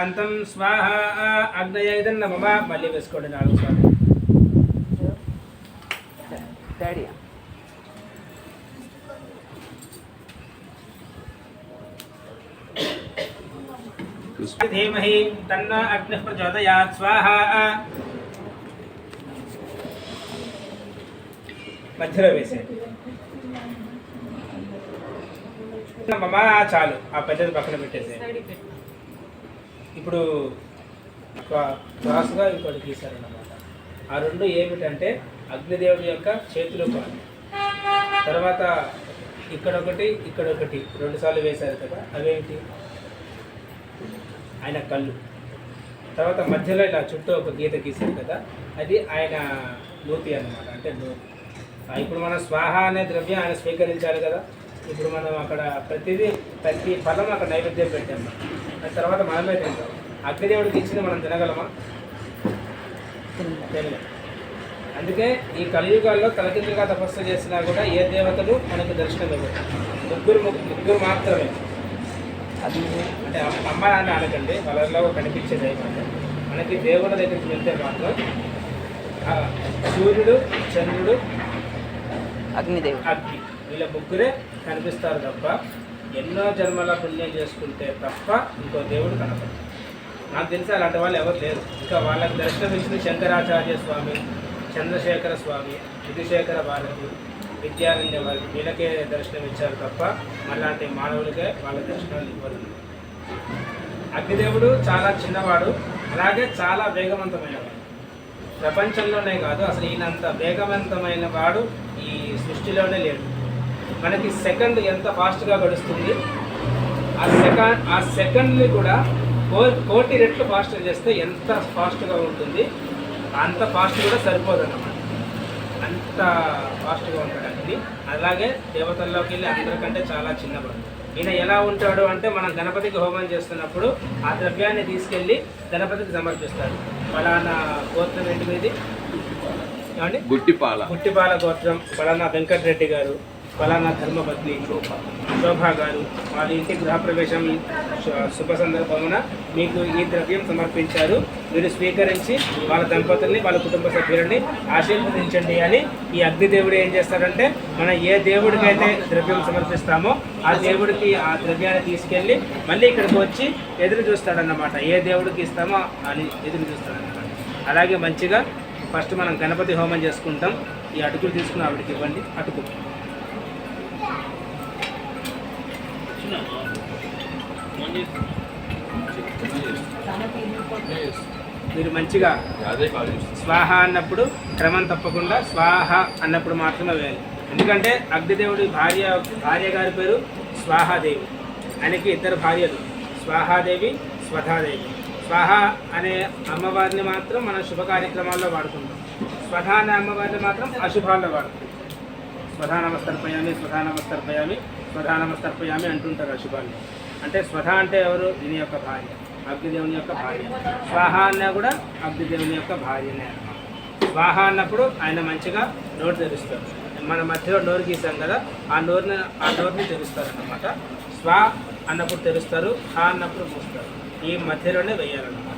అంతం స్వాహ అగ్నయైదన్న మమ మళ్ళీ వేసుకోండి 4 సార్లు. ధీమహి తన్న అగ్నిః ప్రచోదయాత్ స్వాహ. మధ్యలో వేసేయండి. మమ చాలు, ఆ పెద్దది పక్కన పెట్టేసేయండి. ఇప్పుడు క్రాస్గా ఇంకోటి గీశారన్నమాట. ఆ రెండు ఏమిటంటే అగ్నిదేవుడి యొక్క చేతులు కాదు. తర్వాత ఇక్కడొకటి ఇక్కడొకటి 2 సార్లు వేశారు కదా, అవేంటి? ఆయన కళ్ళు. తర్వాత మధ్యలో ఇలా చుట్టూ ఒక గీత గీశారు కదా, అది ఆయన నూతి అన్నమాట, అంటే నూతి. ఇప్పుడు మనం స్వాహ అనే ద్రవ్యం ఆయన స్వీకరించాలి కదా. ఇప్పుడు మనం అక్కడ ప్రతి ఫలం అక్కడ నైవేద్యం పెట్టాము. దాని తర్వాత మనమే తింటాం. అగ్నిదేవుడికి ఇచ్చింది మనం తినగలమా? తినలేం. అందుకే ఈ కలియుగాల్లో తలకిందులుగా తపస్సు చేసినా కూడా ఏ దేవతలు మనకు దర్శనం ఇవ్వరు. ముగ్గురు మాత్రమే. అది అంటే అమ్మ నాన్న అనకండి, వాళ్ళలో కనిపించే దైవం. మనకి దేవుళ్ళ దగ్గరికి వెళ్తే మాత్రం సూర్యుడు, చంద్రుడు, అగ్ని, వీళ్ళ ముగ్గురే కనిపిస్తారు తప్ప ఎన్నో జన్మల పుణ్యం చేసుకుంటే తప్ప ఇంకో దేవుడు కనపడదు. నాకు తెలిసి అలాంటి వాళ్ళు ఎవరు లేరు. ఇంకా వాళ్ళకి దర్శనం ఇచ్చిన శంకరాచార్య స్వామి, చంద్రశేఖర స్వామి, విధుశేఖర భారతి, విద్యారణ్య వారికి, వీళ్ళకే దర్శనం ఇచ్చారు తప్ప మళ్ళాంటి మానవులకే వాళ్ళ దర్శనాలు ఇవ్వరు. అగ్నిదేవుడు చాలా చిన్నవాడు, అలాగే చాలా వేగవంతమైనవాడు. ప్రపంచంలోనే కాదు, అసలు ఈయనంత వేగవంతమైన వాడు ఈ సృష్టిలోనే లేడు. మనకి సెకండ్ ఎంత ఫాస్ట్గా గడుస్తుంది, ఆ సెకండ్ని కూడా 1,000,000 రెట్లు ఫాస్ట్గా చేస్తే ఎంత ఫాస్ట్గా ఉంటుంది, అంత ఫాస్ట్ కూడా సరిపోదు అన్నమాట. అంత ఫాస్ట్గా ఉంటాడు అగ్ని. అలాగే దేవతల్లోకి వెళ్ళి అందరికంటే చాలా చిన్నవాడు. ఈయన ఎలా ఉంటాడు అంటే, మనం గణపతికి హోమం చేస్తున్నప్పుడు ఆ ద్రవ్యాన్ని తీసుకెళ్ళి గణపతికి సమర్పిస్తాడు. ఫలానా గోత్రం ఏంటి మీది? ఏమండి? గుట్టిపాల గోత్రం, ఫలానా వెంకటరెడ్డి గారు, ఫలానా ధర్మపత్ని శోభా గారు, వాళ్ళ ఇంటి గృహప్రవేశం శుభ సందర్భమున మీకు ఈ ద్రవ్యం సమర్పించారు. మీరు స్వీకరించి వాళ్ళ దంపతుల్ని, వాళ్ళ కుటుంబ సభ్యులని ఆశీర్వదించండి అని ఈ అగ్నిదేవుడు ఏం చేస్తాడంటే, మనం ఏ దేవుడికైతే ద్రవ్యం సమర్పిస్తామో ఆ దేవుడికి ఆ ద్రవ్యాన్ని తీసుకెళ్ళి మళ్ళీ ఇక్కడికి వచ్చి ఎదురు చూస్తాడన్నమాట. ఏ దేవుడికి ఇస్తామో అని ఎదురు చూస్తాడన్నమాట. అలాగే మంచిగా ఫస్ట్ మనం గణపతి హోమం చేసుకుంటాం. ఈ అటుకులు తీసుకుని ఆవిడకి ఇవ్వండి. అటుకు మీరు మంచిగా స్వాహ అన్నప్పుడు క్రమం తప్పకుండా స్వాహ అన్నప్పుడు మాత్రమే వేయాలి. ఎందుకంటే అగ్నిదేవుడి భార్య గారి పేరు స్వాహాదేవి. ఆయనకి 2 భార్యలు, స్వాహాదేవి, స్వధాదేవి. స్వాహ అనే అమ్మవారిని మాత్రం మనం శుభ కార్యక్రమాల్లో వాడుకుంటాం. స్వధ అనే అమ్మవారిని మాత్రం అశుభాల్లో వాడుకుంటాం. స్వధానమస్తర్పయామి, స్వధానమస్తర్పయామి, స్వధానమస్తర్పయామి అంటుంటారు అశుభాన్ని. అంటే స్వధ అంటే ఎవరు? దీని యొక్క భార్య, అగ్నిదేవుని యొక్క భార్య. స్వాహ అన్నా కూడా అగ్నిదేవుని యొక్క భార్యనే అన్నమాట. స్వాహ అన్నప్పుడు ఆయన మంచిగా నోరు తెరుస్తారు. మన మధ్యలో నోరు గీసాం కదా, ఆ నోరుని తెరుస్తారు అన్నమాట. స్వా అన్నప్పుడు తెరుస్తారు, హ అన్నప్పుడు మూస్తారు. ఈ మధ్యలోనే వేయాలన్నమాట.